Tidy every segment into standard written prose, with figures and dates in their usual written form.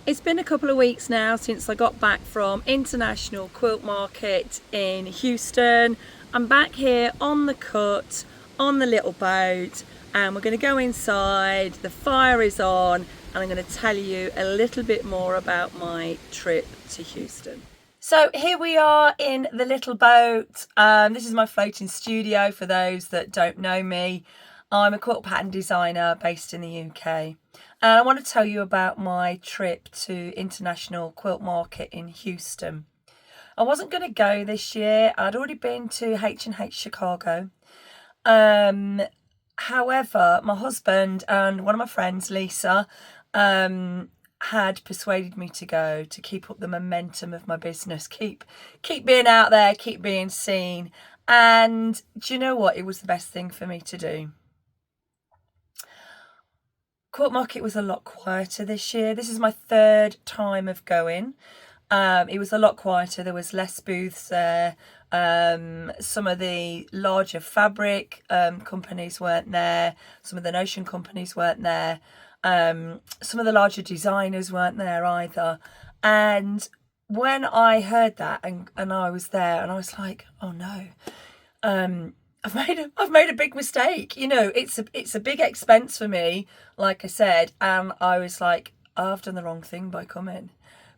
It's been a couple of weeks now since I got back from International Quilt Market in Houston. I'm back here on the cut, on the little boat, and we're going to go inside. The fire is on, and I'm going to tell you a little bit more about my trip to Houston. So here we are in the little boat. This is my floating studio for those that don't know me. I'm a quilt pattern designer based in the UK. And I want to tell you about my trip to International Quilt Market in Houston. I wasn't going to go this year. I'd already been to H&H Chicago. However, my husband and one of my friends, Lisa, had persuaded me to go to keep up the momentum of my business, keep being out there, keep being seen. And do you know what? It was the best thing for me to do. Quilt Market was a lot quieter this year. This is my third time of going. It was a lot quieter. There was less booths there. Some of the larger fabric companies weren't there. Some of the notion companies weren't there. Some of the larger designers weren't there either. And when I heard that and I was there and I was like, oh no, I've made a big mistake. You know, it's a big expense for me, like I said, and I was like, I've done the wrong thing by coming.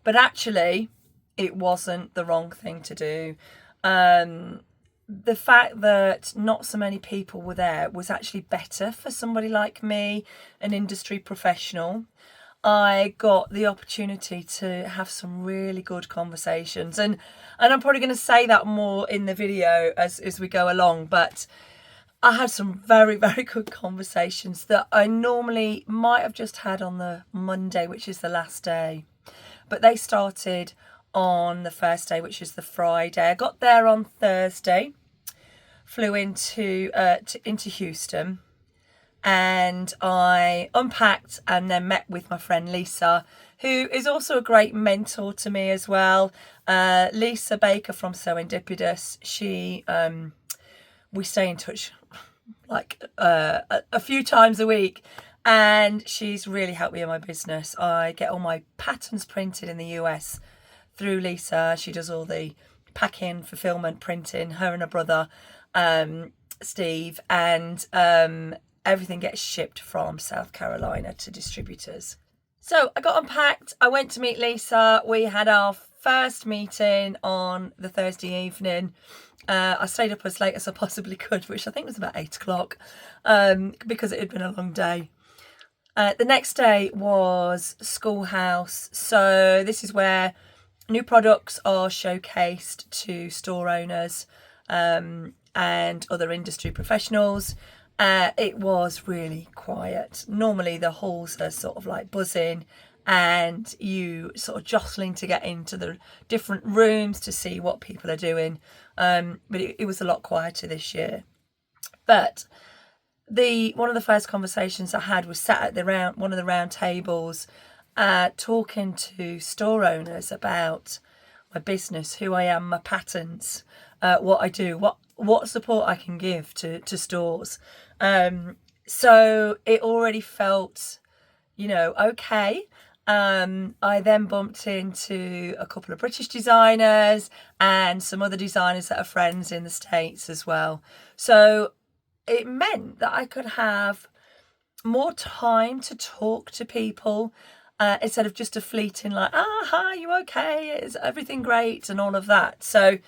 But actually, it wasn't the wrong thing to do. The fact that not so many people were there was actually better for somebody like me, an industry professional. I got the opportunity to have some really good conversations, and I'm probably going to say that more in the video as we go along, but I had some very, very good conversations that I normally might have just had on the Monday, which is the last day, but they started on the first day, which is the Friday. I got there on Thursday, flew into Houston, and I unpacked and then met with my friend Lisa, who is also a great mentor to me as well. Lisa Baker from Serendipitous. We stay in touch like a few times a week, and she's really helped me in my business. I get all my patterns printed in the US through Lisa. She does all the packing, fulfillment, printing, her and her brother, Steve, and everything gets shipped from South Carolina to distributors. So I got unpacked. I went to meet Lisa. We had our first meeting on the Thursday evening. I stayed up as late as I possibly could, which I think was about 8 o'clock, because it had been a long day. The next day was Schoolhouse. So this is where new products are showcased to store owners and other industry professionals. It was really quiet. Normally the halls are sort of like buzzing and you sort of jostling to get into the different rooms to see what people are doing. But it was a lot quieter this year. But one of the first conversations I had was sat at one of the round tables, talking to store owners about my business, who I am, my patterns, what I do, what support I can give to stores. So it already felt, okay. I then bumped into a couple of British designers and some other designers that are friends in the States as well. So it meant that I could have more time to talk to people, instead of just a fleeting like, hi, you okay? Is everything great? And all of that. So,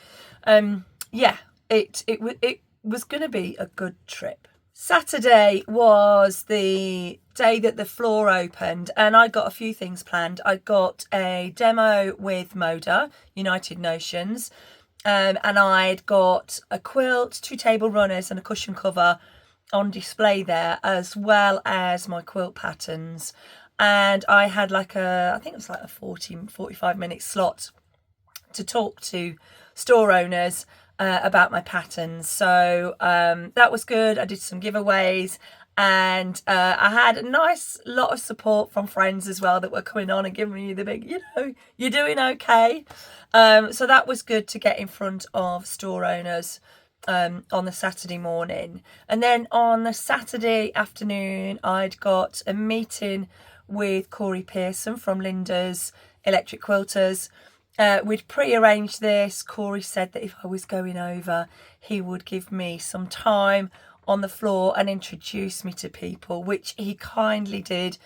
it was going to be a good trip. Saturday was the day that the floor opened, and I got a few things planned. I got a demo with Moda, United Notions, and I'd got a quilt, 2 table runners and a cushion cover on display there, as well as my quilt patterns. And I had I think it was like a 45-minute slot to talk to store owners about my patterns. So that was good. I did some giveaways, and I had a nice lot of support from friends as well that were coming on and giving me the big, you're doing okay. So that was good to get in front of store owners on the Saturday morning. And then on the Saturday afternoon, I'd got a meeting with Corey Pearson from Linda's Electric Quilters. We'd pre-arranged this. Corey said that if I was going over, he would give me some time on the floor and introduce me to people, which he kindly did.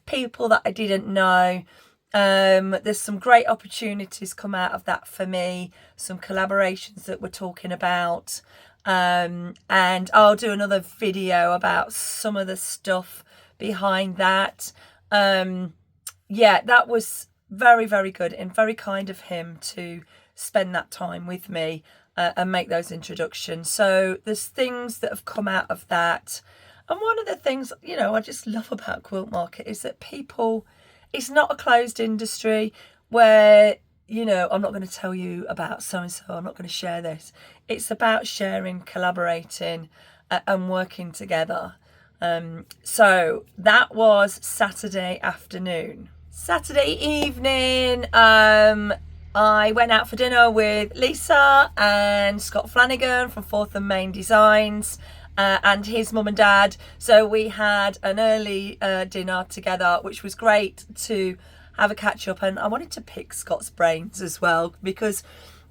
People that I didn't know. There's some great opportunities come out of that for me, some collaborations that we're talking about, and I'll do another video about some of the stuff behind that. Yeah, that was very, very good and very kind of him to spend that time with me and make those introductions. So there's things that have come out of that. And one of the things, you know, I just love about Quilt Market is that people, it's not a closed industry where, you know, I'm not going to tell you about so-and-so, I'm not going to share this. It's about sharing, collaborating and working together. So that was Saturday afternoon. Saturday evening, I went out for dinner with Lisa and Scott Flanagan from Fourth and Main Designs and his mum and dad. So we had an early dinner together, which was great to have a catch up. And I wanted to pick Scott's brains as well, because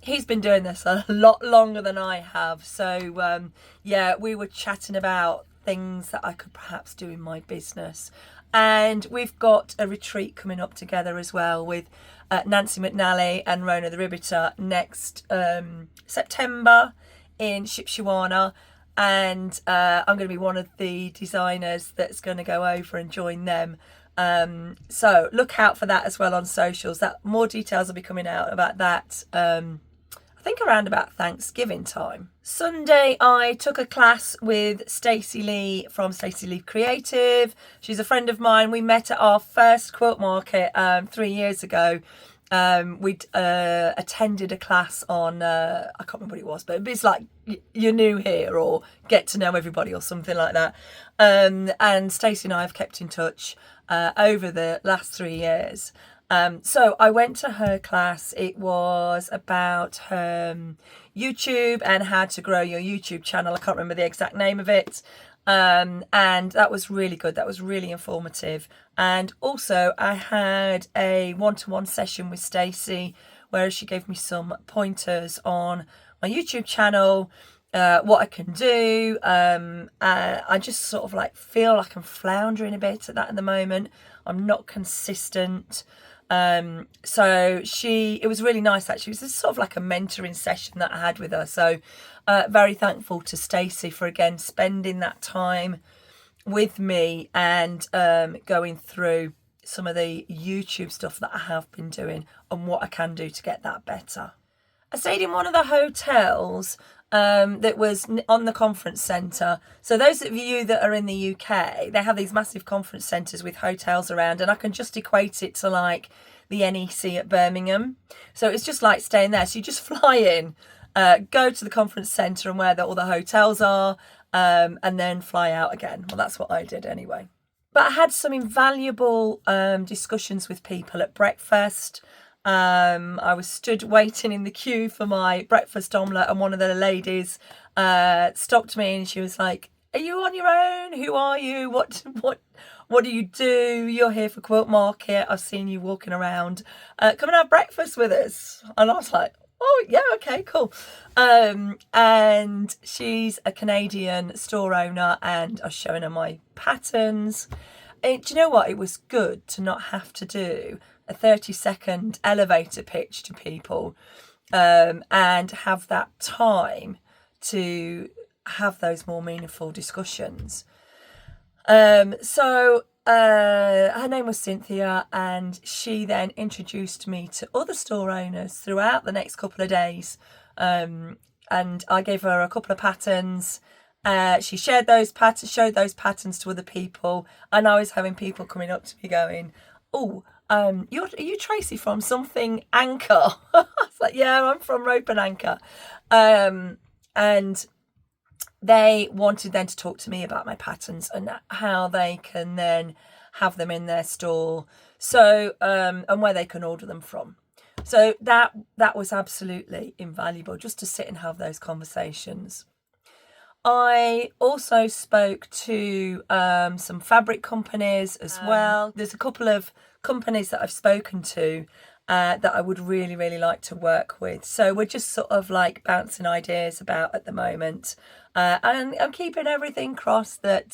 he's been doing this a lot longer than I have. So yeah, we were chatting about things that I could perhaps do in my business. And we've got a retreat coming up together as well with Nancy McNally and Rona the Ribbitter next September in Shipshewana. And I'm going to be one of the designers that's going to go over and join them. So look out for that as well on socials. That more details will be coming out about that. I think around about Thanksgiving time. Sunday, I took a class with Stacey Lee from Stacey Lee Creative. She's a friend of mine. We met at our first Quilt Market 3 years ago. We'd attended a class on, I can't remember what it was, but it's like you're new here or get to know everybody or something like that. And Stacey and I have kept in touch over the last 3 years. So I went to her class. It was about YouTube and how to grow your YouTube channel. I can't remember the exact name of it. And that was really good. That was really informative. And also I had a one-to-one session with Stacey where she gave me some pointers on my YouTube channel, what I can do. I just sort of like feel like I'm floundering a bit at that at the moment. I'm not consistent. So it was really nice actually. It was just sort of like a mentoring session that I had with her. So very thankful to Stacey for again spending that time with me and going through some of the YouTube stuff that I have been doing and what I can do to get that better. I stayed in one of the hotels that was on the conference centre. So those of you that are in the UK, they have these massive conference centres with hotels around, and I can just equate it to like the NEC at Birmingham. So it's just like staying there. So you just fly in, go to the conference centre and where all the hotels are, and then fly out again. Well, that's what I did anyway. But I had some invaluable discussions with people at breakfast. I was stood waiting in the queue for my breakfast omelette, and one of the ladies stopped me and she was like, "Are you on your own? Who are you? What do you do? You're here for Quilt Market. I've seen you walking around. Come and have breakfast with us." And I was like, "Oh yeah, okay, cool." And she's a Canadian store owner, and I was showing her my patterns. Do you know what? It was good to not have to do a 30-second elevator pitch to people and have that time to have those more meaningful discussions. So her name was Cynthia, and she then introduced me to other store owners throughout the next couple of days. And I gave her a couple of patterns. She shared those patterns, showed those patterns to other people, and I was having people coming up to me going, "Oh, are you Tracy from something Anchor?" I was like, "Yeah, I'm from Rope and Anchor." And they wanted then to talk to me about my patterns and how they can then have them in their store. So, and where they can order them from. So that was absolutely invaluable, just to sit and have those conversations. I also spoke to some fabric companies as well. There's a couple of companies that I've spoken to that I would really, really like to work with. So we're just sort of like bouncing ideas about at the moment. And I'm keeping everything crossed that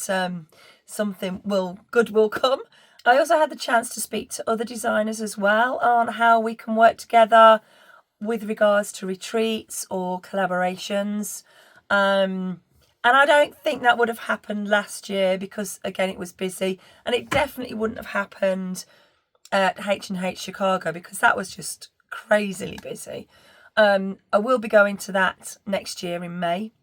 something good will come. I also had the chance to speak to other designers as well on how we can work together with regards to retreats or collaborations. And I don't think that would have happened last year because, again, it was busy. And it definitely wouldn't have happened at H&H Chicago because that was just crazily busy. I will be going to that next year in May.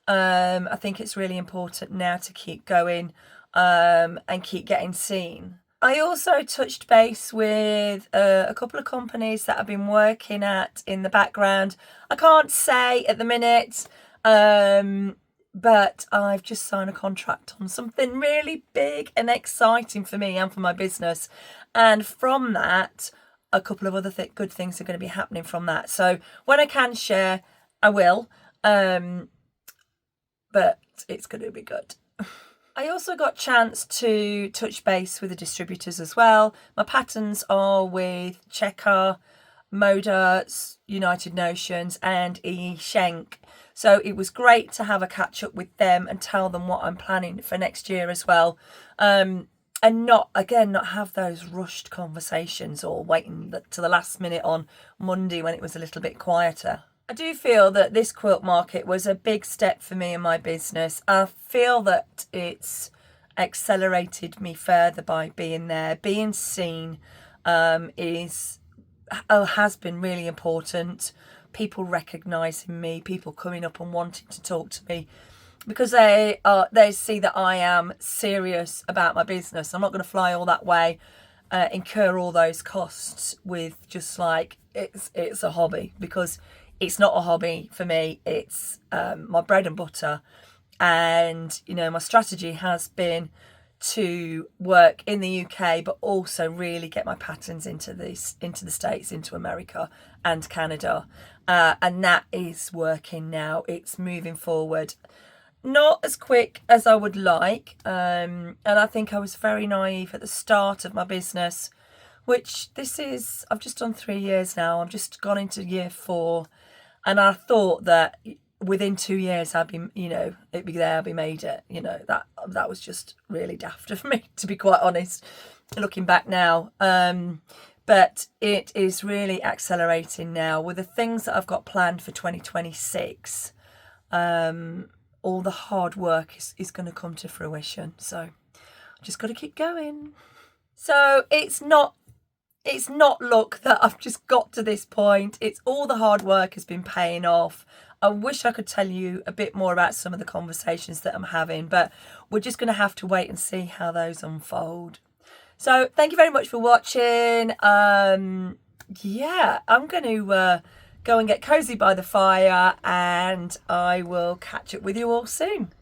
I think it's really important now to keep going and keep getting seen. I also touched base with a couple of companies that I've been working at in the background. I can't say at the minute, but I've just signed a contract on something really big and exciting for me and for my business. And from that, a couple of other good things are going to be happening from that. So when I can share, I will. But it's going to be good. I also got a chance to touch base with the distributors as well. My patterns are with Checker, Moda, United Notions and E. Schenk. So it was great to have a catch up with them and tell them what I'm planning for next year as well. And not have those rushed conversations or waiting to the last minute on Monday when it was a little bit quieter. I do feel that this quilt market was a big step for me in my business. I feel that it's accelerated me further by being there. Being seen has been really important. People recognising me, people coming up and wanting to talk to me because they see that I am serious about my business. I'm not going to fly all that way, incur all those costs with just like it's a hobby, because it's not a hobby for me. It's my bread and butter. And, my strategy has been to work in the UK, but also really get my patterns into the States, into America and Canada. And that is working now. It's moving forward. Not as quick as I would like. And I think I was very naive at the start of my business, which I've just done 3 years now. I've just gone into year 4. And I thought that within 2 years I'd be, it'd be there, I'd be made it. That was just really daft of me, to be quite honest, looking back now. But it is really accelerating now with the things that I've got planned for 2026. All the hard work is going to come to fruition. So I just got to keep going. So it's not luck that I've just got to this point. It's all the hard work has been paying off. I wish I could tell you a bit more about some of the conversations that I'm having, but we're just going to have to wait and see how those unfold. So thank you very much for watching. I'm going to go and get cozy by the fire, and I will catch up with you all soon.